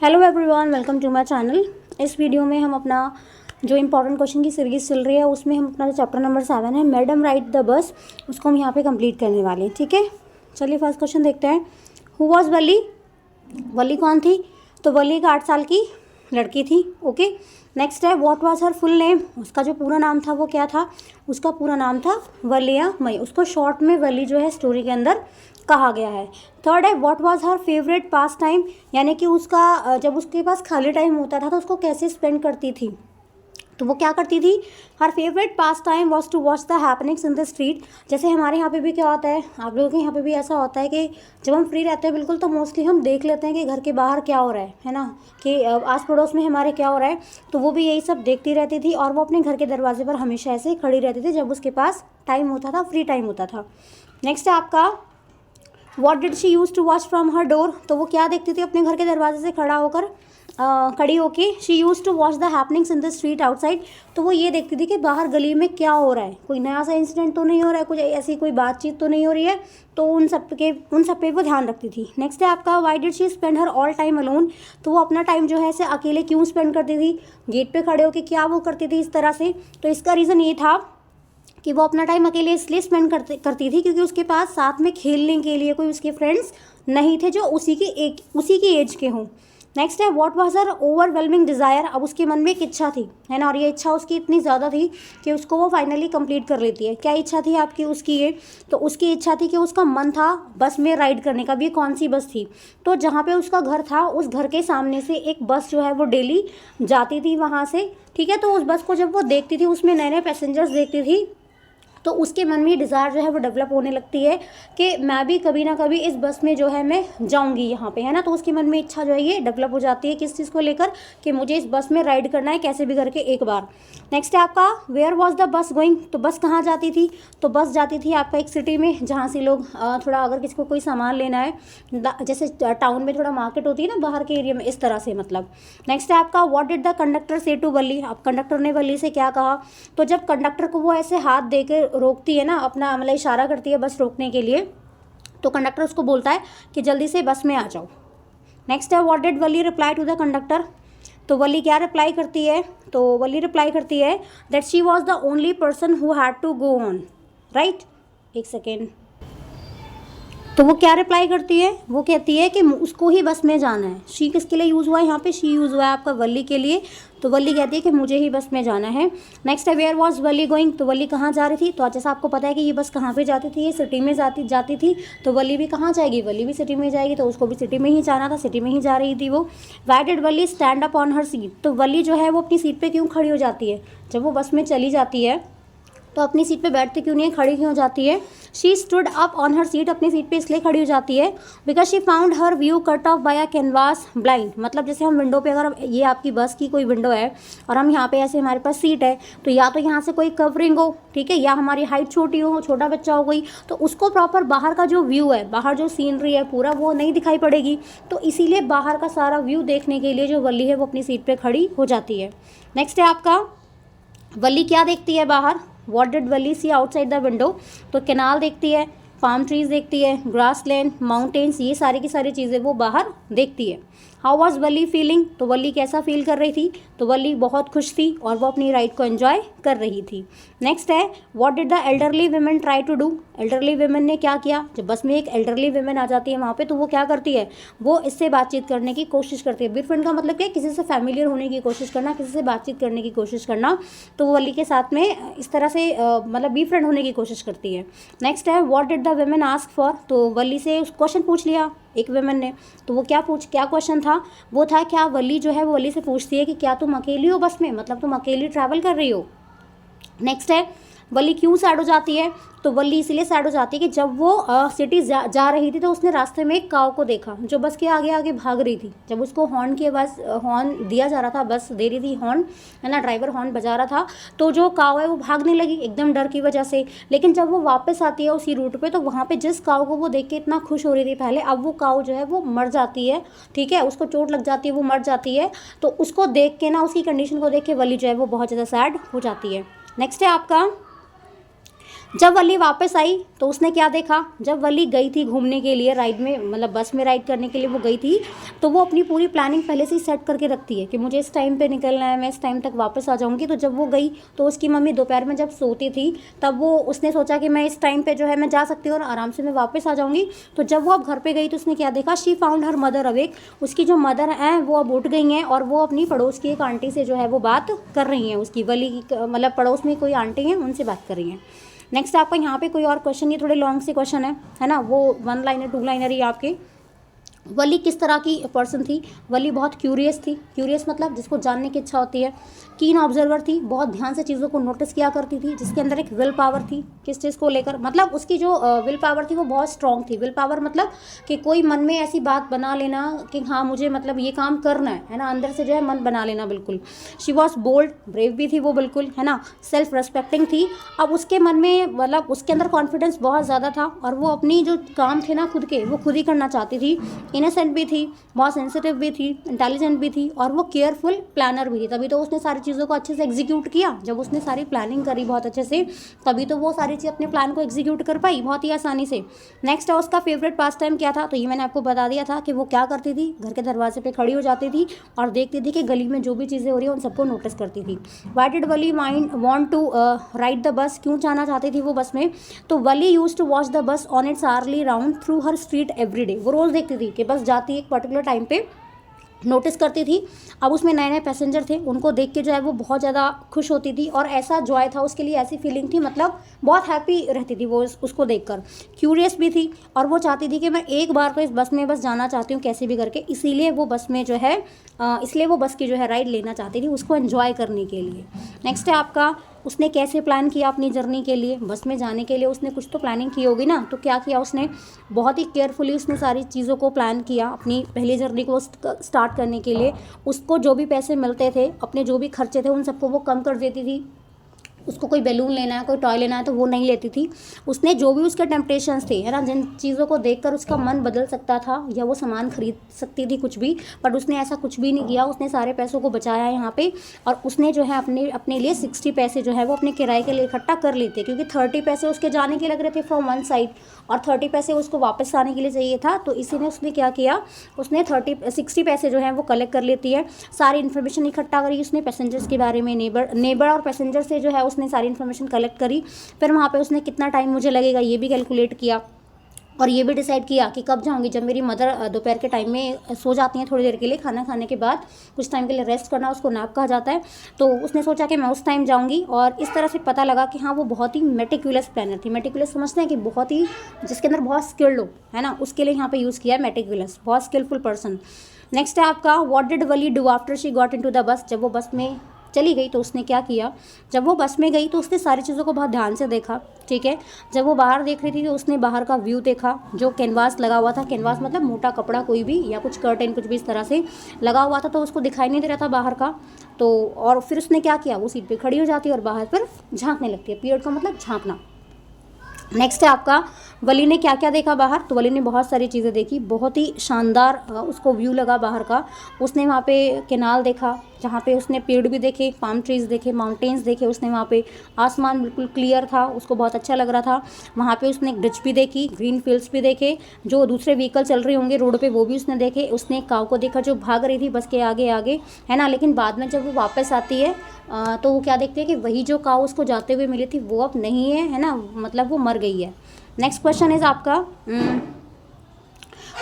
Hello everyone, welcome to my channel. इस video में हम अपना जो इम्पोर्टेंट क्वेश्चन की सीरीज चल रही है उसमें हम अपना जो चैप्टर नंबर 7 है मैडम राइट द बस, उसको हम यहाँ पे कंप्लीट करने वाले हैं। ठीक है, चलिए फर्स्ट क्वेश्चन देखते हैं। हु वॉज वली? वली कौन थी? तो वली एक 8 साल की लड़की थी। ओके, नेक्स्ट है what was her full name? उसका जो पूरा नाम था वो क्या था? उसका पूरा नाम था वलिया मई। उसको शॉर्ट में वली जो है स्टोरी के अंदर कहा गया है। थर्ड है what was her favourite pass time? यानी कि उसका जब उसके पास खाली टाइम होता था तो उसको कैसे स्पेंड करती थी? तो वो क्या करती थी? Her favourite pastime was to watch the happenings in the street. जैसे हमारे यहाँ पे भी क्या होता है, आप लोगों के यहाँ पे भी ऐसा होता है कि जब हम फ्री रहते हैं बिल्कुल तो मोस्टली हम देख लेते हैं कि घर के बाहर क्या हो रहा है ना, कि आस पड़ोस में हमारे क्या हो रहा है। तो वो भी यही सब देखती रहती थी और वो अपने घर के दरवाजे पर हमेशा ऐसे ही खड़ी रहती थी जब उसके पास टाइम होता था, फ्री टाइम होता था। नेक्स्ट है आपका what did she use to watch from her door? तो वो क्या देखती थी अपने घर के दरवाजे से खड़ी होके? She use to watch the happenings in the street outside. तो वो ये देखती थी कि बाहर गली में क्या हो रहा है, कोई नया सा इंसिडेंट तो नहीं हो रहा है, कुछ ऐसी कोई बातचीत तो नहीं हो रही है। तो उन सब पे वो ध्यान रखती थी। नेक्स्ट है आपका why did she spend her all time alone? तो वो अपना टाइम जो है ऐसे अकेले क्यों स्पेंड करती थी? गेट पे खड़े होके क्या वो करती थी इस तरह से? तो इसका रीज़न ये था कि वो अपना टाइम अकेले इसलिए स्पेंड करती थी क्योंकि उसके पास साथ में खेलने के लिए कोई उसके फ्रेंड्स नहीं थे जो उसी की एज के हों। नेक्स्ट है what was her overwhelming desire? अब उसके मन में एक इच्छा थी, है ना, और ये इच्छा उसकी इतनी ज़्यादा थी कि उसको वो फाइनली कंप्लीट कर लेती है। क्या इच्छा थी आपकी उसकी? ये तो उसकी इच्छा थी कि उसका मन था बस में राइड करने का। भी कौन सी बस थी? तो जहाँ पे उसका घर था उस घर के सामने से एक बस जो है वो डेली जाती थी वहाँ से। ठीक है, तो उस बस को जब वो देखती थी उसमें नए नए पैसेंजर्स देखती थी तो उसके मन में डिज़ायर जो है वो डेवलप होने लगती है कि मैं भी कभी ना कभी इस बस में जो है मैं जाऊंगी यहाँ पे, है ना। तो उसके मन में इच्छा जो है ये डेवलप हो जाती है किस चीज़ को लेकर, कि मुझे इस बस में राइड करना है कैसे भी करके एक बार। नेक्स्ट है आपका where was the bus going? तो बस कहाँ जाती थी? तो बस जाती थी आपका एक सिटी में जहाँ से लोग थोड़ा अगर किसी को कोई सामान लेना है, जैसे टाउन में थोड़ा मार्केट होती है ना बाहर के एरिया में, इस तरह से मतलब। नेक्स्ट है आपका व्हाट डिड द कंडक्टर से टू वली? अब कंडक्टर ने वली से क्या कहा? तो जब कंडक्टर को वो ऐसे हाथ दे के रोकती है ना, अपना मतलब इशारा करती है बस रोकने के लिए, तो कंडक्टर उसको बोलता है कि जल्दी से बस में आ जाओ। नेक्स्ट है what did Valli reply to the conductor? तो वली क्या रिप्लाई करती है? तो वली रिप्लाई करती है that she was the only person who had to go on, right. एक सेकेंड। तो वो क्या रिप्लाई करती है? वो कहती है कि उसको ही बस में जाना है। शी किसके लिए यूज़ हुआ है यहाँ पे? शी यूज़ हुआ है आपका वली के लिए। तो वली कहती है कि मुझे ही बस में जाना है। नेक्स्ट है वेयर वॉज वली गोइंग? तो वली कहाँ जा रही थी? तो जैसा आपको पता है कि ये बस कहाँ पे जाती थी, ये सिटी में जाती थी। तो वली भी कहाँ जाएगी? वली भी सिटी में जाएगी, तो उसको भी सिटी में ही जाना था, सिटी में ही जा रही थी वो। Y did Wali stand up on her seat? तो वली जो है वो अपनी सीट पर क्यों खड़ी हो जाती है? जब वो बस में चली जाती है तो अपनी सीट पे बैठती क्यों नहीं है, खड़ी क्यों हो जाती है? She stood up on her seat, अपनी सीट पे इसलिए खड़ी हो जाती है because she found her view cut off by a canvas blind. मतलब जैसे हम विंडो पे, अगर ये आपकी बस की कोई विंडो है और हम यहाँ पे ऐसे हमारे पास सीट है, तो या तो यहाँ से कोई कवरिंग हो, ठीक है, या हमारी हाइट छोटी हो, छोटा बच्चा हो कोई, तो उसको प्रॉपर बाहर का जो व्यू है, बाहर जो सीनरी है पूरा, वो नहीं दिखाई पड़ेगी। तो इसीलिए बाहर का सारा व्यू देखने के लिए जो वली है वो अपनी सीट पर खड़ी हो जाती है। नेक्स्ट है आपका वली क्या देखती है बाहर? What did Valli see outside the window? तो कैनाल देखती है, फार्म ट्रीज देखती है, ग्रास लैंड, माउंटेन्स, ये सारी की सारी चीज़ें वो बाहर देखती है। How was Wali feeling? तो वली कैसा फील कर रही थी? तो वली बहुत खुश थी और वो अपनी राइड को एंजॉय कर रही थी। नेक्स्ट है what did the elderly women try to do? Elderly women ने क्या किया? जब बस में एक एल्डरली वुमेन आ जाती है वहाँ पे, तो वो क्या करती है? वो इससे बातचीत करने की कोशिश करती है। बेफ्रेंड का मतलब क्या है? किसी से फैमिलियर होने की कोशिश करना, किसी से बातचीत करने की कोशिश करना। तो वो वली के साथ में इस तरह से मतलब बी फ्रेंड होने की कोशिश करती है। नेक्स्ट है what did the women ask for? तो वली से क्वेश्चन पूछ लिया एक वुमेन ने। तो वो क्या क्वेश्चन था? वो था क्या वली जो है वो वली से पूछती है कि क्या तुम अकेली हो बस में, मतलब तुम अकेली ट्रैवल कर रही हो। नेक्स्ट है वली क्यों सैड हो जाती है? तो वली इसलिए सैड हो जाती है कि जब वो सिटी जा रही थी तो उसने रास्ते में एक काऊ को देखा जो बस के आगे आगे भाग रही थी। जब उसको हॉर्न की आवाज़, हॉर्न दिया जा रहा था, बस दे रही थी हॉर्न, है ना, ड्राइवर हॉर्न बजा रहा था, तो जो काऊ है वो भागने लगी एकदम डर की वजह से। लेकिन जब वो वापस आती है उसी रूट पे, तो वहाँ पे जिस काऊ को वो देख के इतना खुश हो रही थी पहले, अब वो काऊ जो है वो मर जाती है। ठीक है, उसको चोट लग जाती है, वो मर जाती है। तो उसको देख के ना, उसकी कंडीशन को देख के वली जो है वो बहुत ज़्यादा सैड हो जाती है। नेक्स्ट है आपका जब वली वापस आई तो उसने क्या देखा, जब वली गई थी घूमने के लिए राइड में, मतलब बस में राइड करने के लिए वो गई थी, तो वो अपनी पूरी प्लानिंग पहले से ही सेट करके रखती है कि मुझे इस टाइम पे निकलना है, मैं इस टाइम तक वापस आ जाऊंगी। तो जब वो गई तो उसकी मम्मी दोपहर में जब सोती थी तब वो उसने सोचा कि मैं इस टाइम पे जो है मैं जा सकती हूँ और आराम से मैं वापस आ जाऊँगी। तो जब वो अब घर पर गई तो उसने क्या देखा, she found her mother awake, उसकी जो मदर हैं वो अब उठ गई हैं और वो अपनी पड़ोस की एक आंटी से जो है वो बात कर रही हैं, उसकी वली की मतलब पड़ोस में कोई आंटी हैं उनसे बात कर रही हैं। नेक्स्ट आपका यहाँ पे कोई और क्वेश्चन, ये थोड़े लॉन्ग से क्वेश्चन है ना, वो 1 लाइनर 2 लाइनर ही आपके। वली किस तरह की पर्सन थी, वली बहुत क्यूरियस थी, क्यूरियस मतलब जिसको जानने की इच्छा होती है। कीन ऑब्जर्वर थी, बहुत ध्यान से चीज़ों को नोटिस किया करती थी, जिसके अंदर एक विल पावर थी किस चीज़ को लेकर, मतलब उसकी जो विल पावर थी वो बहुत स्ट्रांग थी। विल पावर मतलब कि कोई मन में ऐसी बात बना लेना कि हाँ मुझे मतलब ये काम करना है ना, अंदर से जो है मन बना लेना बिल्कुल। शी वॉज बोल्ड, ब्रेव भी थी वो बिल्कुल, है ना, सेल्फ रेस्पेक्टिंग थी। अब उसके मन में मतलब उसके अंदर कॉन्फिडेंस बहुत ज़्यादा था और वो अपनी जो काम थे ना खुद के वो खुद ही करना चाहती थी। इनोसेंट भी थी, बहुत सेंसिटिव भी थी, इंटेलिजेंट भी थी और वो केयरफुल प्लानर भी थी। तभी तो उसने सारी चीज़ों को अच्छे से एग्जीक्यूट किया, जब उसने सारी प्लानिंग करी बहुत अच्छे से तभी तो वो सारी चीज़ अपने प्लान को एग्जीक्यूट कर पाई बहुत ही आसानी से। नेक्स्ट है उसका फेवरेट पास टाइम क्या था, तो ये मैंने आपको बता दिया था कि वो क्या करती थी, घर के दरवाजे पे खड़ी हो जाती थी और देखती थी कि गली में जो भी चीज़ें हो रही है उन सबको नोटिस करती थी। Why did Valli want to ride the bus, क्यों जाना चाहती थी वो बस में, तो Valli use to watch the bus on its early round through her street every day. वो रोज़ देखती थी कि बस जाती है एक पर्टिकुलर टाइम पे, नोटिस करती थी। अब उसमें नए नए पैसेंजर थे, उनको देख के जो है वो बहुत ज़्यादा खुश होती थी और ऐसा जॉय था उसके लिए, ऐसी फीलिंग थी, मतलब बहुत हैप्पी रहती थी वो उसको देखकर। क्यूरियस भी थी और वो चाहती थी कि मैं एक बार तो इस बस में बस जाना चाहती हूँ कैसे भी करके, इसीलिए वो बस में जो है इसलिए वो बस की जो है राइड लेना चाहती थी उसको एंजॉय करने के लिए। नेक्स्ट है आपका उसने कैसे प्लान किया अपनी जर्नी के लिए, बस में जाने के लिए उसने कुछ तो प्लानिंग की होगी ना, तो क्या किया उसने, बहुत ही केयरफुली उसने सारी चीज़ों को प्लान किया अपनी पहली जर्नी को स्टार्ट करने के लिए। उसको जो भी पैसे मिलते थे, अपने जो भी खर्चे थे उन सबको वो कम कर देती थी। उसको कोई बैलून लेना है, कोई टॉय लेना है तो वो नहीं लेती थी। उसने जो भी उसके टेम्पटेशंस थे, है ना, जिन चीज़ों को देखकर उसका मन बदल सकता था या वो सामान खरीद सकती थी कुछ भी, बट उसने ऐसा कुछ भी नहीं किया। उसने सारे पैसों को बचाया यहाँ पे और उसने जो है अपने लिए 60 पैसे जो है वो अपने किराए के लिए इकट्ठा कर लेते, क्योंकि 30 पैसे उसके जाने के लग रहे थे फ्रॉम वन साइड और 30 पैसे उसको वापस आने के लिए चाहिए था। तो इसी ने उसने क्या किया, उसने 60 पैसे जो है वो कलेक्ट कर लेती है। सारी इन्फॉर्मेशन इकट्ठा करी उसने पैसेंजर्स के बारे में, नेबर और पैसेंजर से जो है उसने सारी इन्फॉर्मेशन कलेक्ट करी। फिर वहाँ पे उसने कितना टाइम मुझे लगेगा ये भी कैलकुलेट किया और ये भी डिसाइड किया कि कब जाऊँगी। जब मेरी मदर दोपहर के टाइम में सो जाती हैं थोड़ी देर के लिए, खाना खाने के बाद कुछ टाइम के लिए रेस्ट करना उसको नैप कहा जाता है, तो उसने सोचा कि मैं उस टाइम जाऊँगी। और इस तरह से पता लगा कि हाँ वो बहुत ही मेटिकुलस प्लानर थी। मेटिकुलस समझते हैं कि बहुत ही, जिसके अंदर बहुत स्किल्ड हो, है ना, उसके लिए यहाँ पे यूज़ किया है मेटिकुलस, बहुत स्किलफुल पर्सन। नेक्स्ट है आपका what did Wali do after she got into the bus, जब वो बस में चली गई तो उसने क्या किया, जब वो बस में गई तो उसने सारी चीज़ों को बहुत ध्यान से देखा, ठीक है। जब वो बाहर देख रही थी तो उसने बाहर का व्यू देखा, जो कैनवास लगा हुआ था, कैनवास मतलब मोटा कपड़ा कोई भी या कुछ कर्टेन कुछ भी इस तरह से लगा हुआ था, तो उसको दिखाई नहीं दे रहा था बाहर का। तो और फिर उसने क्या किया, वो सीट पे खड़ी हो जाती है और बाहर पर झांकने लगती है। पीरियड का मतलब झांकना। नेक्स्ट है आपका वली ने क्या क्या देखा बाहर, तो वली ने बहुत सारी चीज़ें देखी, बहुत ही शानदार उसको व्यू लगा बाहर का। उसने वहाँ पे कैनाल देखा जहाँ पे उसने पेड़ भी देखे, पाम ट्रीज़ देखे, माउंटेन्स देखे उसने वहाँ पे, आसमान बिल्कुल क्लियर था, उसको बहुत अच्छा लग रहा था। वहाँ पे उसने एक ब्रिज भी देखी, ग्रीन फील्ड्स भी देखे, जो दूसरे व्हीकल चल रहे होंगे रोड पे वो भी उसने देखे। उसने एक काऊ को देखा जो भाग रही थी बस के आगे आगे, है ना, लेकिन बाद में जब वो वापस आती है तो वो क्या देखते हैं कि वही जो काऊ उसको जाते हुए मिली थी वो अब नहीं है ना, मतलब वो मर गई है। नेक्स्ट क्वेश्चन इज आपका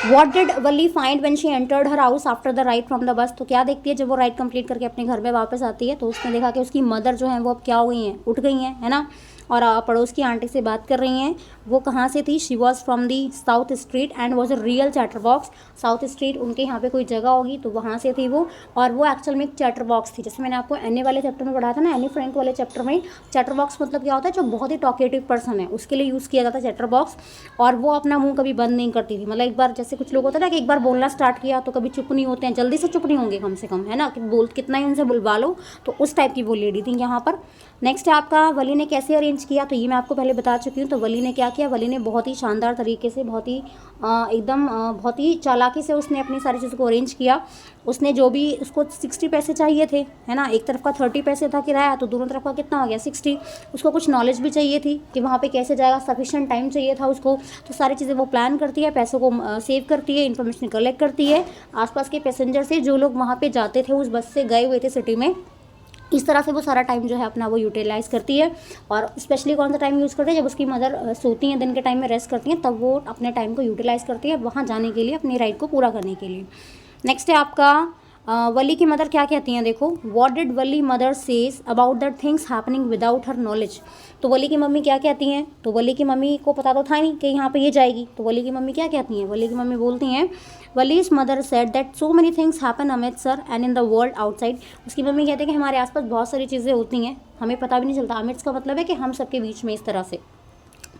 what did Wali find when she entered her house after the ride from the bus, तो क्या देखती है जब वो राइड कंप्लीट करके अपने घर में वापस आती है, तो उसने देखा कि उसकी मदर जो है वो अब क्या हो गई हैं, उठ गई हैं, है ना, और पड़ोस की आंटी से बात कर रही हैं। वो कहाँ से थी, she was from the south street and was a real chatter box. South street उनके यहाँ पे कोई जगह होगी तो वहाँ से थी वो, और वो एक्चुअल में एक चैटर बॉक्स थी। जैसे मैंने आपको एनी वाले चैप्टर में पढ़ाया था ना, एनी फ्रैंक वाले चैप्टर में, चैटर बॉक्स मतलब क्या होता है, जो बहुत ही टॉकेटिव पर्सन है उसके लिए यूज़ किया जाता है चैटर बॉक्स। और वो अपना मुँह कभी बंद नहीं करती थी, मतलब एक बार जैसे कुछ लोग होते हैं ना कि एक बार बोलना स्टार्ट किया तो कभी चुप नहीं होते हैं, जल्दी से चुप नहीं होंगे कम से कम, है ना, कि बोल कितना ही उनसे बुलवा लो, तो उस टाइप की वो लेडी थी यहाँ पर। नेक्स्ट है आपका वली ने कैसे अरेंज अरेंज किया, तो ये मैं आपको पहले बता चुकी हूँ। तो वली ने क्या किया, वली ने बहुत ही शानदार तरीके से, बहुत ही बहुत ही चालाकी से उसने अपनी सारी चीज़ों को अरेंज किया। उसने जो भी, उसको 60 पैसे चाहिए थे, है ना, एक तरफ का 30 पैसे था किराया, तो दोनों तरफ का कितना हो गया 60। उसको कुछ नॉलेज भी चाहिए थी कि वहाँ पे कैसे जाएगा, सफिशिएंट टाइम चाहिए था उसको। तो सारी चीज़ें वो प्लान करती है, पैसों को सेव करती है, इन्फॉर्मेशन कलेक्ट करती है आसपास के पैसेंजर से, जो लोग वहाँ पे जाते थे, उस बस से गए हुए थे सिटी में। इस तरह से वो सारा टाइम जो है अपना वो यूटिलाइज़ करती है। और स्पेशली कौन सा टाइम यूज़ करती है, जब उसकी मदर सोती हैं, दिन के टाइम में रेस्ट करती हैं, तब वो अपने टाइम को यूटिलाइज़ करती है वहाँ जाने के लिए, अपनी राइड को पूरा करने के लिए। नेक्स्ट है आपका वली की मदर क्या कहती हैं, देखो, what did Wali mother says about that things happening without her knowledge. तो वली की मम्मी क्या कहती हैं, तो वली की मम्मी को पता तो था नहीं कि यहाँ पे ये जाएगी, तो वली की मम्मी क्या कहती हैं, वली की मम्मी बोलती हैं, Valli's mother said that so many things happen Amritsar and in the world outside. उसकी मम्मी कहते हैं कि हमारे आसपास बहुत सारी चीज़ें होती हैं, हमें पता भी नहीं चलता। अमृत का मतलब है कि हम सबके बीच में इस तरह से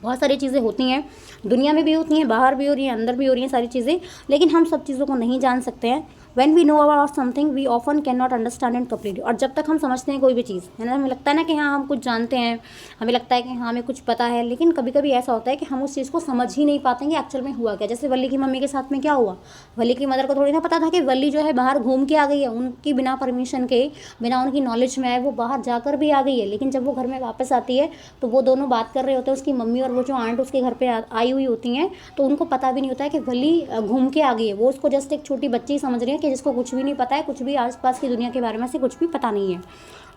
बहुत सारी चीज़ें होती हैं, दुनिया में भी होती हैं, बाहर भी हो रही हैं, अंदर भी हो रही हैं सारी चीज़ें, लेकिन हम सब चीज़ों को नहीं जान सकते हैं। When we know about something we often cannot understand it completely। और जब तक हम समझते हैं कोई भी चीज़, है ना, हमें लगता है ना कि हाँ हम कुछ जानते हैं, हमें लगता है कि हाँ हमें कुछ पता है, लेकिन कभी कभी ऐसा होता है कि हम उस चीज़ को समझ ही नहीं पाते कि एक्चुअल में हुआ क्या। जैसे वली की मम्मी के साथ में क्या हुआ, वली की मदर को थोड़ी ना पता था कि वली जो है बाहर घूम के आ गई है, उनकी बिना परमिशन के, बिना उनकी नॉलेज में आए वो बाहर जाकर भी आ गई है। लेकिन जब वो घर में वापस आती है तो वो दोनों बात कर रहे होते हैं, उसकी मम्मी और वो जो आंट उसके घर पे आई हुई होती हैं, तो उनको पता भी नहीं होता है कि वली घूम के आ गई है। वो उसको जस्ट एक छोटी बच्ची समझ रही है कि जिसको कुछ भी नहीं पता है, कुछ भी आसपास की दुनिया के बारे में से कुछ भी पता नहीं है।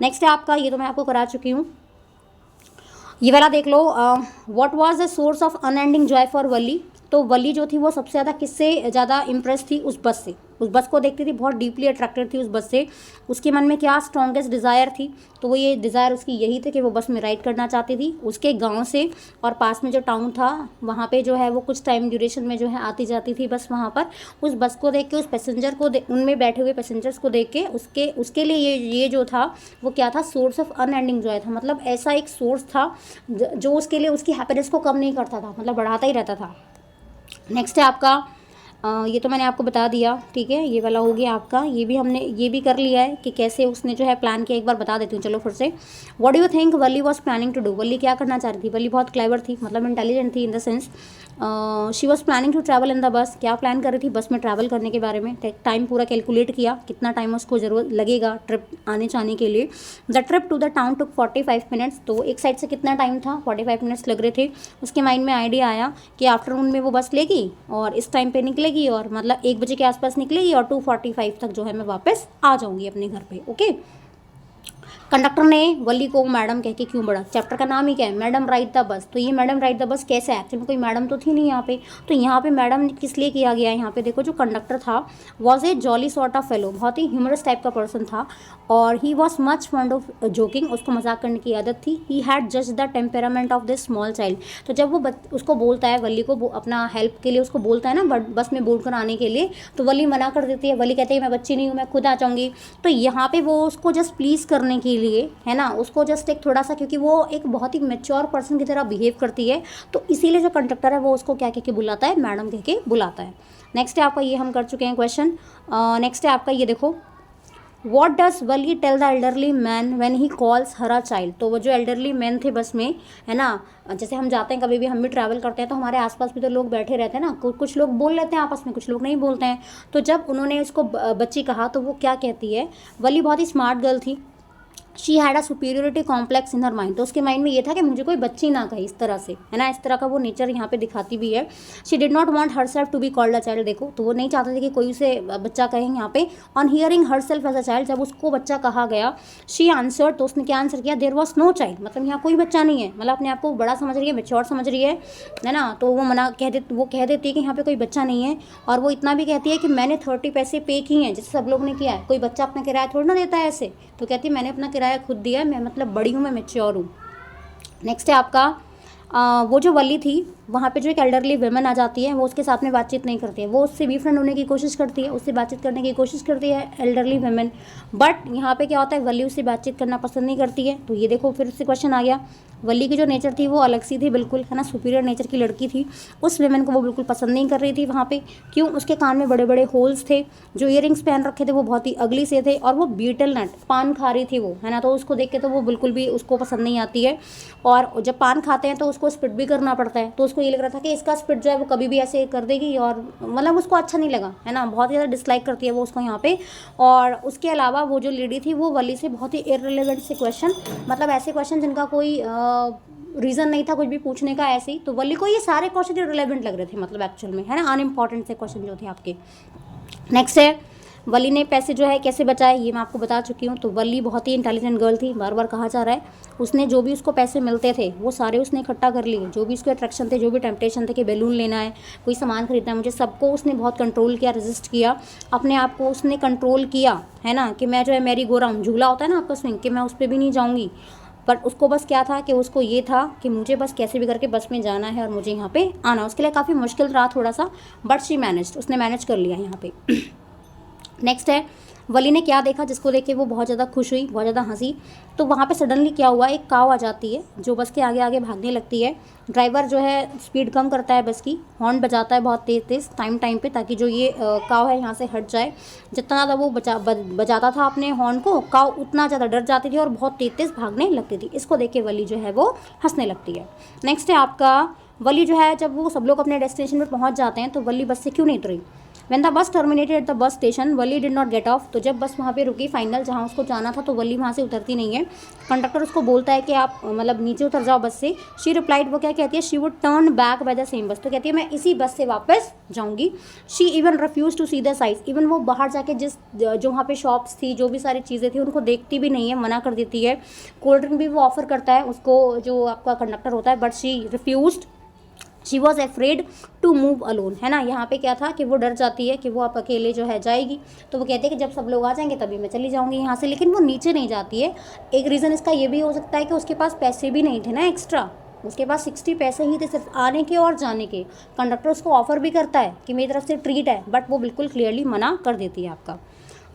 नेक्स्ट है आपका, ये तो मैं आपको करा चुकी हूँ, ये वाला देख लो, what was the source of unending joy for Valli. तो वली जो थी वो सबसे ज़्यादा किससे ज़्यादा इम्प्रेस थी, उस बस से। उस बस को देखती थी, बहुत डीपली अट्रैक्टेड थी उस बस से। उसके मन में क्या स्ट्रॉन्गेस्ट डिज़ायर थी, तो वो ये डिज़ायर उसकी यही थी कि वो बस में राइड करना चाहती थी। उसके गांव से और पास में जो टाउन था वहाँ पे जो है वो कुछ टाइम ड्यूरेशन में जो है आती जाती थी बस वहाँ पर। उस बस को देख के, उस पैसेंजर को उनमें बैठे हुए पैसेंजर्स को देख के उसके लिए ये जो था वो क्या था, सोर्स ऑफ अनएंडिंग जॉय था। मतलब ऐसा एक सोर्स था जो उसके लिए उसकी हैप्पीनेस को कम नहीं करता था, मतलब बढ़ाता ही रहता था। नेक्स्ट है आपका, ये तो मैंने आपको बता दिया, ठीक है, ये वाला हो गया आपका। ये भी हमने ये भी कर लिया है कि कैसे उसने जो है प्लान किया, एक बार बता देती हूँ चलो फिर से। What do you think Valli was planning to do. Valli क्या करना चाह रही थी, वली बहुत क्लेवर थी, मतलब इंटेलिजेंट थी in the sense. She was planning to travel in the bus. क्या प्लान कर रही थी, बस में ट्रैवल करने के बारे में। टाइम पूरा कैलकुलेट किया, कितना टाइम उसको ज़रूरत लगेगा ट्रिप आने जाने के लिए। The trip to the town took 45 minutes. तो एक साइड से कितना टाइम था, 45 मिनट्स लग रहे थे। उसके माइंड में आइडिया आया कि आफ्टरनून में वो बस लेगी और इस टाइम पे निकलेगी, और मतलब 1 बजे के आसपास निकलेगी और 2:45 तक जो है मैं वापस आ जाऊंगी अपने घर पे। ओके, कंडक्टर ने वली को मैडम कह के क्यों बढ़ा, चैप्टर का नाम ही क्या है, मैडम राइड द बस। तो ये मैडम राइड द बस कैसे है, एक्चुअली कोई मैडम तो थी नहीं यहाँ पे। तो यहाँ पे मैडम किस लिए किया गया है, यहाँ पे देखो जो कंडक्टर था was a jolly sort of fellow, बहुत ही ह्यूमरस टाइप का पर्सन था, और he was much fund of joking, उसको मजाक करने की आदत थी। He had just the temperament of this small child. तो जब वो उसको बोलता है, वली को अपना हेल्प के लिए उसको बोलता है ना बस में बोल कर आने के लिए, तो वली मना कर देती है। वली कहती है मैं बच्ची नहीं हूँ, मैं खुद आ जाऊँगी। तो यहाँ पे वो उसको जस्ट प्लीज़ करने के लिए, है ना, उसको जस्ट एक थोड़ा सा, क्योंकि वो एक बहुत ही मैच्योर पर्सन की तरह बिहेव करती है, तो इसीलिए जो कंडक्टर है वो उसको क्या कह के बुलाता है, मैडम कह के बुलाता है। नेक्स्ट है आपका, ये हम कर चुके हैं क्वेश्चन। नेक्स्ट है आपका, ये देखो, what does Valli tell the elderly man when he calls her a child. तो वो जो एल्डरली मैन थे बस में, है ना, जैसे हम जाते हैं कभी भी, हम भी ट्रैवल करते हैं तो हमारे आसपास भी तो लोग बैठे रहते हैं ना, कुछ लोग बोल लेते हैं आपस में, कुछ लोग नहीं बोलते हैं। तो जब उन्होंने उसको बच्ची कहा तो वो क्या कहती है, वली बहुत ही स्मार्ट गर्ल थी, she had a superiority complex in her mind. तो उसके माइंड में ये था कि मुझे कोई बच्ची ना कहे, इस तरह से, है ना, इस तरह का वो नेचर यहाँ पे दिखाती भी है। She did not want herself to be called a child. देखो, तो वो नहीं चाहते थे कि कोई उसे बच्चा कहे यहाँ पे। On hearing herself as a child, जब उसको बच्चा कहा गया, शी आंसर्ड, तो उसने क्या आंसर किया, देयर वॉज नो चाइल्ड, मतलब यहाँ कोई बच्चा नहीं है, मतलब अपने आप को बड़ा समझ रही है, मैच्योर समझ रही है ना। तो वो कह देती है कि यहाँ पे कोई बच्चा नहीं है। और वो इतना भी कहती है कि मैंने 30 पैसे पे किए हैं, जैसे सब लोग ने किया है, कोई बच्चा अपना किराया थोड़ा ना देता है ऐसे। तो कहती है मैंने अपना किराया खुद दिया है, मैं मतलब बड़ी हूँ, मैं मैच्योर हूँ। नेक्स्ट है आपका, वो जो वली थी वहाँ पे जो एक एल्डरली वुमेन आ जाती है, वो उसके साथ में बातचीत नहीं करती है, वो उससे भी फ्रेंड होने की कोशिश करती है, उससे बातचीत करने की कोशिश करती है एल्डरली वुमेन। बट यहाँ पे क्या होता है, वली उससे बातचीत करना पसंद नहीं करती है। तो ये देखो फिर से क्वेश्चन आ गया, वली की जो नेचर थी वो अलग सी थी बिल्कुल, है ना, सुपीरियर नेचर की लड़की थी। उस वेमेन को वो बिल्कुल पसंद नहीं कर रही थी वहाँ पे। क्यों? उसके कान में बड़े बड़े होल्स थे, जो ईयरिंग्स पहन रखे थे वो बहुत ही अगली से थे, और वो बीटल नट पान खा रही थी वो, है ना, तो उसको देख के तो वो बिल्कुल भी उसको पसंद नहीं आती है। और जब पान खाते हैं तो उसको स्पिट भी करना पड़ता है, तो उसको ये लग रहा था कि इसका स्पिट जो है वो कभी भी ऐसे कर देगी, और मतलब उसको अच्छा नहीं लगा, है ना, बहुत ज़्यादा डिसलाइक करती है वो उसको यहाँ पे। और उसके अलावा वो जो लेडी थी वो वली से बहुत ही इररिलेवेंट से क्वेश्चन, मतलब ऐसे क्वेश्चन जिनका कोई रीज़न नहीं था कुछ भी पूछने का, ऐसे ही, तो वली को ये सारे क्वेश्चन इररिलेवेंट लग रहे थे, मतलब एक्चुअल में, है ना, अनइम्पॉर्टेंट से क्वेश्चन जो थे आपके। नेक्स्ट है, वली ने पैसे जो है कैसे बचाए, ये मैं आपको बता चुकी हूँ। तो वली बहुत ही इंटेलिजेंट गर्ल थी, बार बार कहा जा रहा है। उसने जो भी उसको पैसे मिलते थे वो सारे उसने इकट्ठा कर लिए, जो भी उसके अट्रैक्शन थे, जो भी टेम्पटेशन थे कि बैलून लेना है, कोई सामान खरीदना है मुझे, सबको उसने बहुत कंट्रोल किया, रेजिस्ट किया, अपने आप को उसने कंट्रोल किया, है ना, कि मैं जो है मैरी गो राउंड झूला होता है ना आपका स्विंग, कि मैं उस पर भी नहीं जाऊँगी। बट उसको बस क्या था कि उसको ये था कि मुझे बस कैसे भी करके बस में जाना है और मुझे यहाँ पे आना। उसके लिए काफ़ी मुश्किल रहा थोड़ा सा, बट शी मैनेज्ड, उसने मैनेज कर लिया यहाँ पे। नेक्स्ट है, वली ने क्या देखा जिसको देख के वो बहुत ज़्यादा खुश हुई, बहुत ज़्यादा हंसी। तो वहाँ पे सडनली क्या हुआ, एक काव आ जाती है जो बस के आगे आगे भागने लगती है। ड्राइवर जो है स्पीड कम करता है बस की, हॉर्न बजाता है बहुत तेज़ तेज़ टाइम पे, ताकि जो ये काव है यहाँ से हट जाए। जितना ज़्यादा वो बजाता था अपने हॉर्न को, काव उतना ज़्यादा डर जाती थी और बहुत तेज़ तेज़ भागने लगती थी। इसको देख के वली जो है वो हंसने लगती है। नेक्स्ट है आपका, वली जो है जब वो सब लोग अपने डेस्टिनेशन पर पहुँच जाते हैं तो वली बस से क्यों नहीं उतरी। When the bus terminated at the bus station, Wali did not get off। तो जब बस वहाँ पे रुकी फाइनल जहाँ उसको जाना था, तो वली वहाँ से उतरती नहीं है। कंडक्टर उसको बोलता है कि आप मतलब नीचे उतर जाओ बस से। शी रिप्लाइड, वो क्या कहती है, she would turn back by the same बस। तो कहती है मैं इसी बस से वापस जाऊँगी। She even refuse to see the sights. इवन वो बाहर जाके जो वहाँ पे शॉप्स थी, जो भी सारी चीज़ें थी, उनको देखती भी नहीं है, मना कर देती है। कोल्ड ड्रिंक भी वो ऑफर करता है उसको, जो आपका कंडक्टर होता है, but she refused. She was afraid to move alone, है ना, यहाँ पे क्या था कि वो डर जाती है कि वो आप अकेले जो है जाएगी। तो वो कहते हैं कि जब सब लोग आ जाएंगे तभी मैं चली जाऊँगी यहाँ से, लेकिन वो नीचे नहीं जाती है। एक रीज़न इसका ये भी हो सकता है कि उसके पास पैसे भी नहीं थे ना एक्स्ट्रा, उसके पास 60 पैसे ही थे सिर्फ आने के और जाने के। कंडक्टर उसको ऑफर भी करता है कि मेरी तरफ से ट्रीट है, बट वो बिल्कुल क्लियरली मना कर देती है आपका।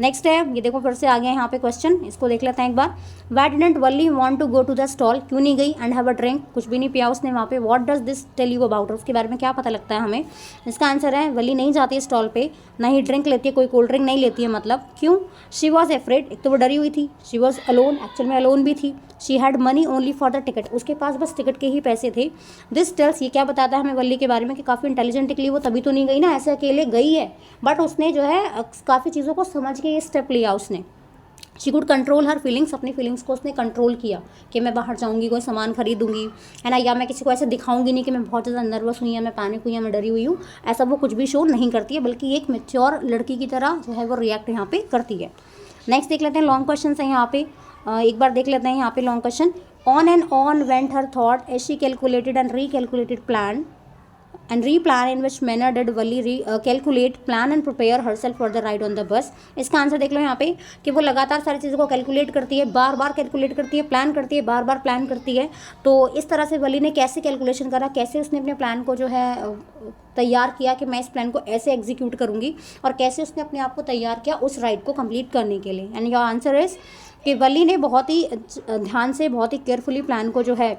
नेक्स्ट है, ये देखो फिर से आ गया यहाँ पे क्वेश्चन, इसको देख लेते हैं एक बार। Why didn't Wali want to go to the stall? क्यों नहीं गई एंड हैव अ ड्रिंक, कुछ भी नहीं पिया उसने वहाँ पे। What does this tell you about her? उसके बारे में क्या पता लगता है हमें। इसका आंसर है, वली नहीं जाती है स्टॉल पे, ना ही ड्रिंक लेती है, कोई कोल्ड ड्रिंक नहीं लेती है, मतलब क्यों। शी वॉज एफ्रेड, एक तो वो डरी हुई थी। शी वॉज अलोन, एक्चुअल में अलोन भी थी। She had money only for the ticket, उसके पास बस टिकट के ही पैसे थे। दिस टेल्स, ये क्या बताता है हमें वली के बारे में कि काफ़ी इंटेलिजेंट निकली वो, तभी तो नहीं गई ना, ऐसे अकेले गई है, बट उसने जो है काफ़ी चीज़ों को समझ के ये स्टेप लिया उसने। She could control her feelings, अपनी फीलिंग्स को उसने कंट्रोल किया कि मैं बाहर जाऊंगी, कोई सामान खरीदूंगी, है ना, या मैं किसी को ऐसे दिखाऊंगी नहीं कि मैं बहुत ज़्यादा नर्वस हुई, या मैं पैनिक हुई, या मैं डरी हुई हूँ। ऐसा वो कुछ भी शो नहीं करती है, बल्कि एक मैच्योर लड़की की तरह जो है वो रिएक्ट यहाँ पे करती है। नेक्स्ट देख लेते हैं, लॉन्ग क्वेश्चन है यहाँ पे, एक बार देख लेते हैं यहाँ पे long question. On and on went her thought as she calculated and recalculated plan and replan in which manner did Valli calculate, plan and prepare herself for the ride on the bus। इसका answer देख लो यहाँ पे कि वो लगातार सारी चीज़ों को कैलकुलेट करती है, बार बार कैलकुलेट करती है, प्लान करती है, बार बार प्लान करती है। तो इस तरह से वली ने कैसे कैलकुलेशन करा, कैसे उसने अपने प्लान को जो है तैयार किया कि मैं इस प्लान को ऐसे एग्जीक्यूट करूँगी, और कैसे उसने अपने आप को तैयार किया उस राइड को कंप्लीट करने के लिए। एंड योर आंसर इज़ कि वली ने बहुत ही ध्यान से, बहुत ही केयरफुली प्लान को जो है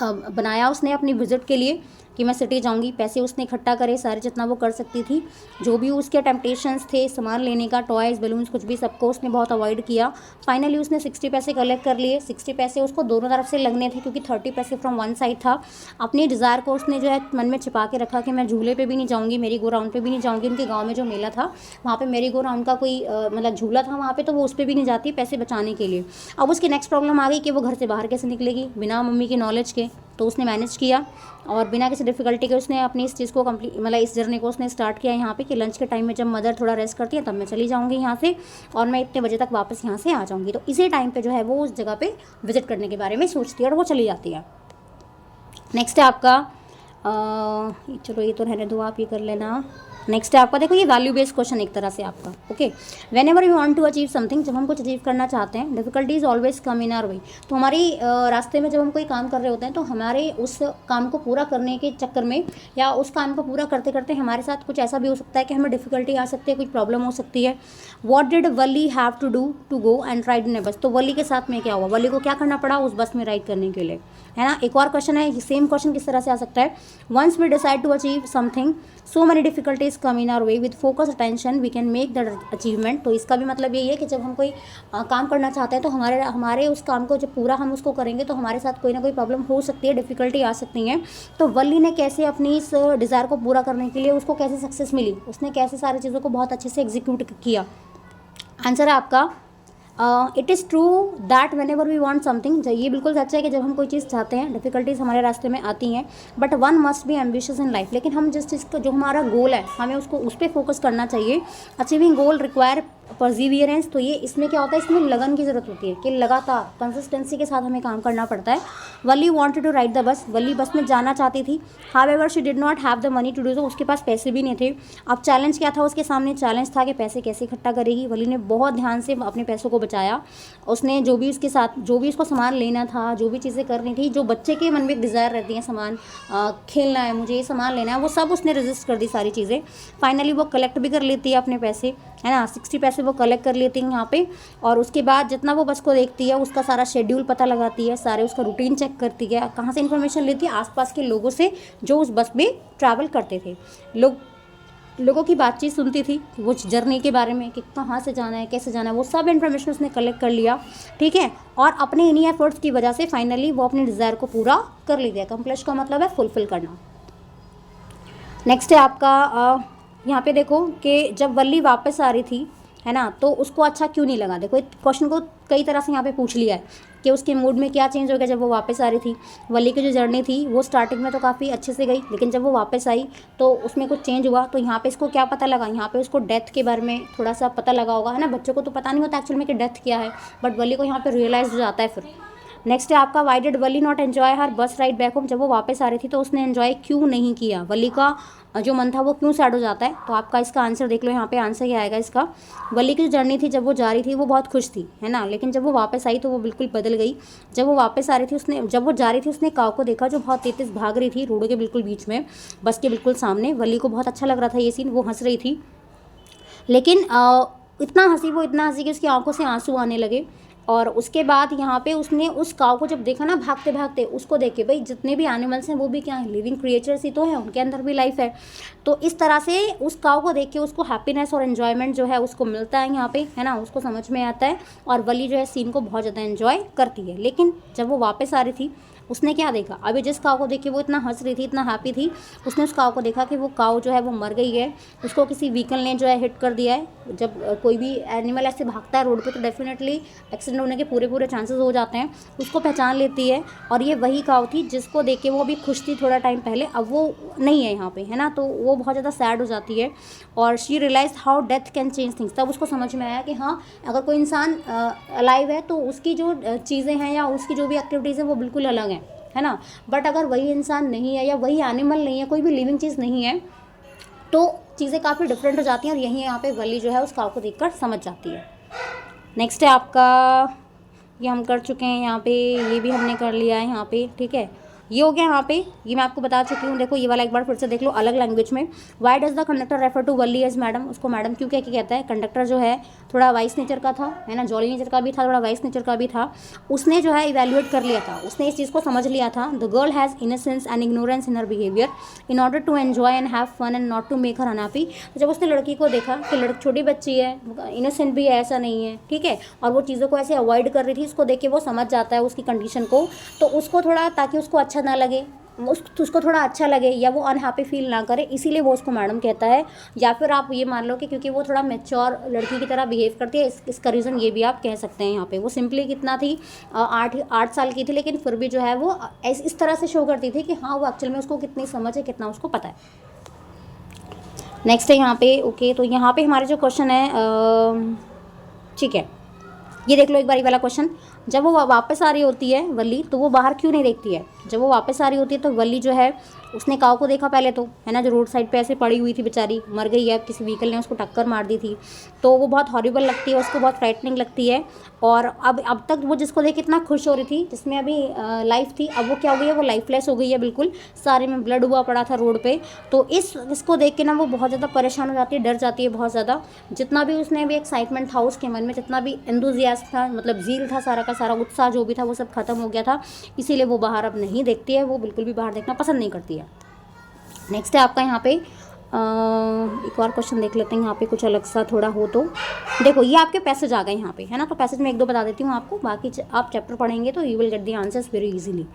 बनाया उसने अपनी विजिट के लिए, कि मैं सिटी जाऊंगी। पैसे उसने इकट्ठा करे सारे जितना वो कर सकती थी, जो भी उसके टेम्पटेशंस थे सामान लेने का, टॉयज़, बलून्स, कुछ भी, सबको उसने बहुत अवॉइड किया। फाइनली उसने 60 पैसे कलेक्ट कर लिए। 60 पैसे उसको दोनों तरफ से लगने थे, क्योंकि 30 पैसे फ्रॉम वन साइड था। अपनी डिज़ायर को उसने जो है मन में छिपा के रखा कि मैं झूले पे भी नहीं जाऊँगी, मेरी गो राउंड पे भी नहीं जाऊँगी। उनके गाँव में जो मेला था वहाँ पर मेरी गो राउंड का कोई मतलब झूला था वहाँ पर, तो वो उस पर भी नहीं जाती पैसे बचाने के लिए। अब उसकी नेक्स्ट प्रॉब्लम आ गई कि वो घर से बाहर कैसे निकलेगी बिना मम्मी की नॉलेज के। तो उसने मैनेज किया और बिना किसी डिफ़िकल्टी के उसने अपनी इस चीज़ को कंप्लीट, मतलब इस जर्नी को उसने स्टार्ट किया यहाँ पे कि लंच के टाइम में जब मदर थोड़ा रेस्ट करती है तब मैं चली जाऊँगी यहाँ से, और मैं इतने बजे तक वापस यहाँ से आ जाऊँगी। तो इसी टाइम पे जो है वो उस जगह पे विजिट करने के बारे में सोचती है और वो चली जाती है। नेक्स्ट है आपका चलो ये तो रहने दो, आप ये कर लेना। नेक्स्ट है आपका, देखो ये वैल्यू बेस्ड क्वेश्चन एक तरह से आपका, okay. Whenever you want to achieve something, जब हम कुछ अचीव करना चाहते हैं, difficulties always come in our way, तो हमारी रास्ते में जब हम कोई काम कर रहे होते हैं तो हमारे उस काम को पूरा करने के चक्कर में या उस काम को पूरा करते करते हमारे साथ कुछ ऐसा भी हो सकता है कि हमें डिफिकल्टी आ सकती है, कुछ प्रॉब्लम हो सकती है। What did Valli have to do to go and ride in a bus, तो वली के साथ में क्या हुआ, वली को क्या करना पड़ा उस बस में राइड करने के लिए, है ना। एक और क्वेश्चन है, सेम क्वेश्चन किस तरह से आ सकता है, once we decide to achieve something so many difficulties come in our way with focus attention we can make that achievement, तो इसका भी मतलब यही है कि जब हम कोई काम करना चाहते हैं तो हमारे उस काम को जब पूरा हम उसको करेंगे तो हमारे साथ कोई ना कोई प्रॉब्लम हो सकती है, डिफिकल्टी आ सकती है। तो वली ने कैसे अपनी इस डिज़ायर को पूरा करने के लिए उसको कैसे सक्सेस मिली, उसने कैसे सारी चीज़ों को बहुत अच्छे से एग्जीक्यूट किया। आंसर है आपका it is true that whenever we want something, ये बिल्कुल सच है कि जब हम कोई चीज़ चाहते हैं डिफिकल्टीज हमारे रास्ते में आती हैं, but one must be ambitious in life, लेकिन हम जिस चीज़ का जो हमारा गोल है हमें उसको उस पर फोकस करना चाहिए। अचीविंग गोल रिक्वायर परसिवियरेंस, तो ये इसमें क्या होता है, इसमें लगन की ज़रूरत होती है कि लगातार कंसिस्टेंसी के साथ हमें काम करना पड़ता है। Valli wanted to ride the bus, Valli bus में जाना चाहती थी, however she did not have the money to do so, उसके पास पैसे भी नहीं थे। अब चैलेंज क्या था उसके सामने, चैलेंज था कि पैसे कैसे इकट्ठा करेगी। वली ने बहुत ध्यान से अपने पैसों को बचाया, उसने जो भी उसके साथ जो भी उसको सामान लेना था, जो भी चीज़ें करनी थी, जो बच्चे के मन में एक डिज़ायर रहती है, सामान खेलना है, मुझे ये सामान लेना है, वो सब उसने रजिस्ट कर दी सारी चीज़ें। फाइनली वो कलेक्ट भी कर लेती है अपने पैसे, है ना, 60 पैसे वो कलेक्ट कर लेती हैं यहाँ पे। और उसके बाद जितना वो बस को देखती है उसका सारा शेड्यूल पता लगाती है, सारे उसका रूटीन चेक करती है। कहाँ से इन्फॉर्मेशन लेती है, आसपास के लोगों से जो उस बस में ट्रैवल करते थे, लोगों की बातचीत सुनती थी, वो जर्नी के बारे में कि कहाँ से जाना है, कैसे जाना है, वो सब इन्फॉर्मेशन उसने कलेक्ट कर लिया, ठीक है। और अपने इन्हीं एफर्ट्स की वजह से फाइनली वो अपने डिज़ायर को पूरा कर लेती है। कंप्लीट का मतलब है फुलफिल करना। नेक्स्ट है आपका यहाँ पे देखो कि जब वल्ली वापस आ रही थी, है ना, तो उसको अच्छा क्यों नहीं लगा। देखो क्वेश्चन को कई तरह से यहाँ पे पूछ लिया है कि उसके मूड में क्या चेंज हो गया जब वो वापस आ रही थी। वली की जो जर्नी थी वो स्टार्टिंग में तो काफ़ी अच्छे से गई, लेकिन जब वो वापस आई तो उसमें कुछ चेंज हुआ। तो यहाँ पे इसको क्या पता लगा, यहाँ पे उसको डेथ के बारे में थोड़ा सा पता लगा होगा, है ना। बच्चों को तो पता नहीं होता एक्चुअल में कि डेथ क्या है, बट वली को यहाँ पे रियलाइज हो जाता है फिर। नेक्स्ट है आपका why did Valli not enjoy her bus ride back home, जब वो वापस आ रही थी तो उसने एन्जॉय क्यों नहीं किया, वली का जो मन था वो क्यों सैड हो जाता है। तो आपका इसका आंसर देख लो, यहाँ पे आंसर क्या आएगा इसका। वली की जो जर्नी थी जब वो जा रही थी वो बहुत खुश थी, है ना, लेकिन जब वो वापस आई तो वो बिल्कुल बदल गई। जब वो वापस आ रही थी जब वो जा रही थी उसने काऊ को देखा जो बहुत तेज भाग रही थी रोड के बिल्कुल बीच में, बस के बिल्कुल सामने। वली को बहुत अच्छा लग रहा था ये सीन, वो हंस रही थी, लेकिन इतना हंसी कि उसकी आंखों से आंसू आने लगे। और उसके बाद यहाँ पे उसने उस काऊ को जब देखा ना भागते भागते, उसको देख के, भाई जितने भी एनिमल्स हैं वो भी क्या है, लिविंग क्रिएचर्स ही तो है, उनके अंदर भी लाइफ है। तो इस तरह से उस काऊ को देख के उसको हैप्पीनेस और एन्जॉयमेंट जो है उसको मिलता है यहाँ पे, है ना, उसको समझ में आता है। और वली जो है सीन को बहुत ज़्यादा एन्जॉय करती है। लेकिन जब वो वापस आ रही थी उसने क्या देखा, अभी जिस काऊ को देख के वो इतना हंस रही थी, इतना हैप्पी थी, उसने उस काऊ को देखा कि वो काऊ जो है वो मर गई है, उसको किसी व्हीकल ने जो है हिट कर दिया है। जब कोई भी एनिमल ऐसे भागता है रोड पे तो डेफिनेटली एक्सीडेंट होने के पूरे चांसेस हो जाते हैं। उसको पहचान लेती है और ये वही काऊ थी जिसको देख के वो अभी खुश थी थोड़ा टाइम पहले, अब वो नहीं है यहाँ पे, है ना। तो वो बहुत ज़्यादा सैड हो जाती है और she realize how death can change things. तब उसको समझ में आया कि हाँ, अगर कोई इंसान अलाइव है तो उसकी जो चीज़ें हैं या उसकी जो भी एक्टिविटीज़ हैं वो बिल्कुल अलग है ना। बट अगर वही इंसान नहीं है या वही एनिमल नहीं है, कोई भी लिविंग चीज़ नहीं है, तो चीज़ें काफ़ी डिफरेंट हो जाती हैं। और यही यहाँ पे वली जो है उस काऊ को देखकर समझ जाती है। नेक्स्ट है आपका, ये हम कर चुके हैं यहाँ पे, ये भी हमने कर लिया है यहाँ पे, ठीक है। ये हो गया यहाँ पे, ये मैं आपको बता चुकी हूँ। देखो ये वाला एक बार फिर से देख लो अलग लैंग्वेज में। Why does the conductor refer to Valli as madam, उसको मैडम क्यों कह के कहता है। कंडक्टर जो है थोड़ा वाइस नेचर का था, है ना, जॉली नेचर का भी था, थोड़ा वाइस नेचर का भी था। उसने जो है इवेल्युएट कर लिया था, उसने इस चीज़ को समझ लिया था। The girl has innocence and ignorance in her behaviour in order to enjoy and have fun and not to make her unhappy. जब उसने लड़की को देखा कि छोटी बच्ची है, इनोसेंट भी है, ऐसा नहीं है, ठीक है, और वो चीज़ों को ऐसे अवॉइड कर रही थी, उसको देख के वो समझ जाता है उसकी कंडीशन को। तो उसको थोड़ा, ताकि उसको अच्छा ना लगे, उसको थोड़ा अच्छा लगे या वो अनहैप्पी फील ना करे, इसीलिए वो उसको मैडम कहता है। या फिर आप ये मान लो कि क्योंकि वो थोड़ा मैच्योर लड़की की तरह बिहेव करती है, इसका रीज़न ये भी आप कह सकते हैं। यहाँ पे वो सिंपली कितना थी, 8 साल की थी, लेकिन फिर भी जो है वो इस तरह से शो करती थी कि हाँ वो एक्चुअल में उसको कितनी समझ है, कितना उसको पता है। नेक्स्ट है यहाँ पे, ओके, तो यहाँ पे हमारे जो क्वेश्चन है, ठीक है, ये देख लो एक बारी वाला क्वेश्चन। जब वो वापस आ रही होती है वली, तो वो बाहर क्यों नहीं देखती है। जब वो वापस आ रही होती है तो वली जो है उसने काऊ को देखा पहले तो, है ना, जो रोड साइड पे ऐसे पड़ी हुई थी बेचारी, मर गई है, किसी व्हीकल ने उसको टक्कर मार दी थी, तो वो बहुत हॉरिबल लगती है उसको, बहुत फ्राइटनिंग लगती है। और अब तक वो जिसको देख इतना खुश हो रही थी, जिसमें अभी लाइफ थी, अब वो क्या हो गई है, वो लाइफलेस हो गई है बिल्कुल, सारे में ब्लड हुआ पड़ा था रोड पे। तो इसको देख के ना वो बहुत ज़्यादा परेशान हो जाती है, डर जाती है बहुत ज़्यादा। जितना भी उसने भी एक्साइटमेंट था उसके मन में, जितना भी एंथुजियास्ट था, मतलब जील था, सारा का सारा उत्साह जो भी था वो सब खत्म हो गया था, इसीलिए वो बाहर अब नहीं देखती है, वो बिल्कुल भी बाहर देखना पसंद नहीं करती है। नेक्स्ट है आपका यहाँ पे एक और क्वेश्चन देख लेते हैं, यहाँ पे कुछ अलग सा थोड़ा हो तो। देखो ये आपके पैसेज आ गए यहाँ पे, है ना, तो पैसेज में एक दो बता देती हूँ आपको, बाकी आप चैप्टर पढ़ेंगे तो you will get the answers very easily.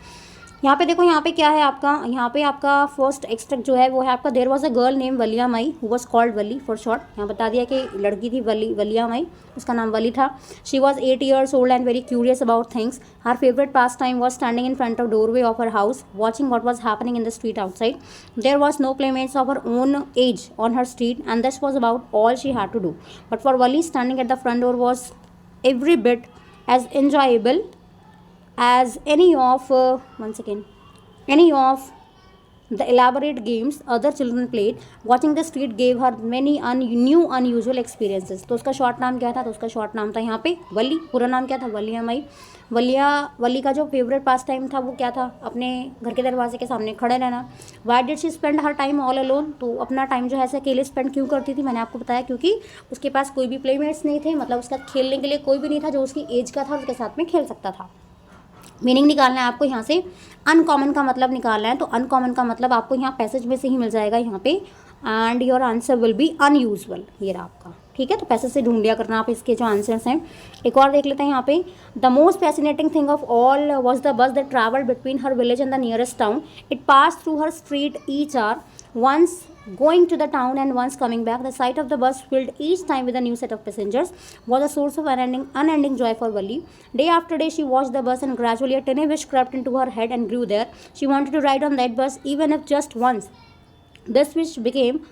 यहाँ पे देखो, यहाँ पे क्या है आपका, यहाँ पे आपका फर्स्ट एक्सट्रैक्ट जो है वो है आपका, there was a girl name Valliammai who was called Valli for short. यहाँ बता दिया कि लड़की थी वलिया माई, उसका नाम वली था। She was 8 years old and very curious about things. Her favourite pastime was standing in front of doorway of her house watching what was happening in the street outside. There was no playmates of her own age on her street and this was about all she had to do. But for Valli standing at the front door was every bit as enjoyable as any of the elaborate games other children played. Watching the street gave her many new unusual experiences. तो उसका short नाम क्या था, तो उसका short नाम था यहाँ पे वली, पूरा नाम क्या था, वलिया माई। वली का जो फेवरेट पास टाइम था वो क्या था, अपने घर के दरवाजे के सामने खड़े रहना। Why did she spend her time all alone, तो अपना टाइम जो है ऐसे अकेले स्पेंड क्यों करती थी, मैंने आपको बताया क्योंकि उसके पास कोई भी प्लेमेट्स नहीं थे, मतलब उसका खेलने के लिए कोई भी नहीं था जो उसकी एज का था, उसके साथ में खेल सकता था। मीनिंग निकालना है आपको यहाँ से, अनकॉमन का मतलब निकालना है, तो अनकॉमन का मतलब आपको यहाँ पैसेज में से ही मिल जाएगा यहाँ पे, and your answer will be unusual, ये रहा आपका, ठीक है। तो पैसेज से ढूंढ लिया करना आप इसके जो आंसर्स हैं। एक और देख लेते हैं यहाँ पे, the most fascinating thing of all was the bus that travelled between her village and the nearest town. It pass through her street each hour, once going to the town and once coming back. The sight of the bus filled each time with a new set of passengers was a source of unending joy for Wali. Day after day she watched the bus and gradually a tiny wish crept into her head and grew there. She wanted to ride on that bus even if just once. This wish became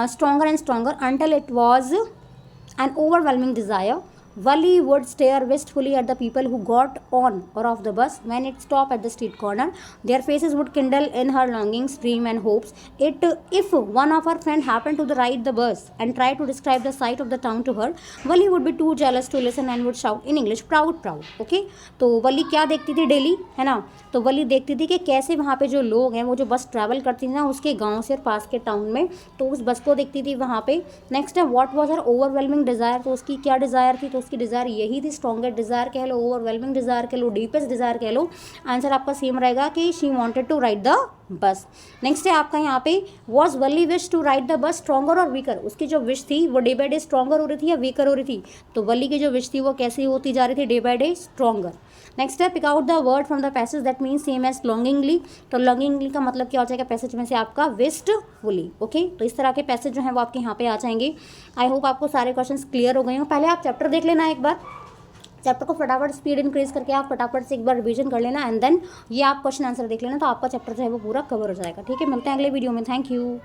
stronger and stronger until it was an overwhelming desire. Wali would stare wistfully at the people who got on or off the bus when it stopped at the street corner. Their faces would kindle in her longings, dreams, and hopes. If one of her friends happened to ride the bus and tried to describe the sight of the town to her, Wali would be too jealous to listen and would shout in English, "Proud, proud." Okay? तो वली क्या देखती थी daily, है ना, तो वली देखती थी कि कैसे वहाँ पे जो लोग हैं वो जो बस ट्रैवल करती थी ना उसके गाँव से और पास के टाउन में, तो उस बस को देखती थी वहाँ पे। नेक्स्ट है what was her overwhelming desire, तो उसकी क्या डिज़ायर थी, तो उसकी डिज़ायर यही थी, स्ट्रॉन्गेस्ट डिज़ायर कह लो, ओवरवेलमिंग डिज़ायर कह लो, डीपेस्ट डिज़ायर कह लो, आंसर आपका सेम रहेगा कि she wanted to ride the bus. Next है आपका यहाँ पे, was Valli wish to ride the bus stronger और वीकर, उसकी जो विश थी वो डे बाय डे स्ट्रॉन्गर हो रही थी या वीकर हो रही थी, तो वली की जो विश थी वो कैसी होती जा रही थी, day by day stronger. Next है pick out the word from the passage that means same as longingly, तो लॉन्गिंगली का मतलब क्या हो जाएगा पैसेज में से आपका विस्टफुली। ओके, तो इस तरह के पैसेज जो हैं वो आपके यहाँ पे आ जाएंगे। आई होप आपको सारे क्वेश्चंस क्लियर हो गए हो। पहले आप चैप्टर देख लेना एक बार, चैप्टर को फटाफट स्पीड इंक्रीज करके आप फटाफट से एक बार रिवीजन कर लेना एंड देन ये आप क्वेश्चन आंसर देख लेना, तो आपका चैप्टर जो है वो पूरा कवर हो जाएगा। ठीक है, मिलते हैं अगले वीडियो में। Thank you.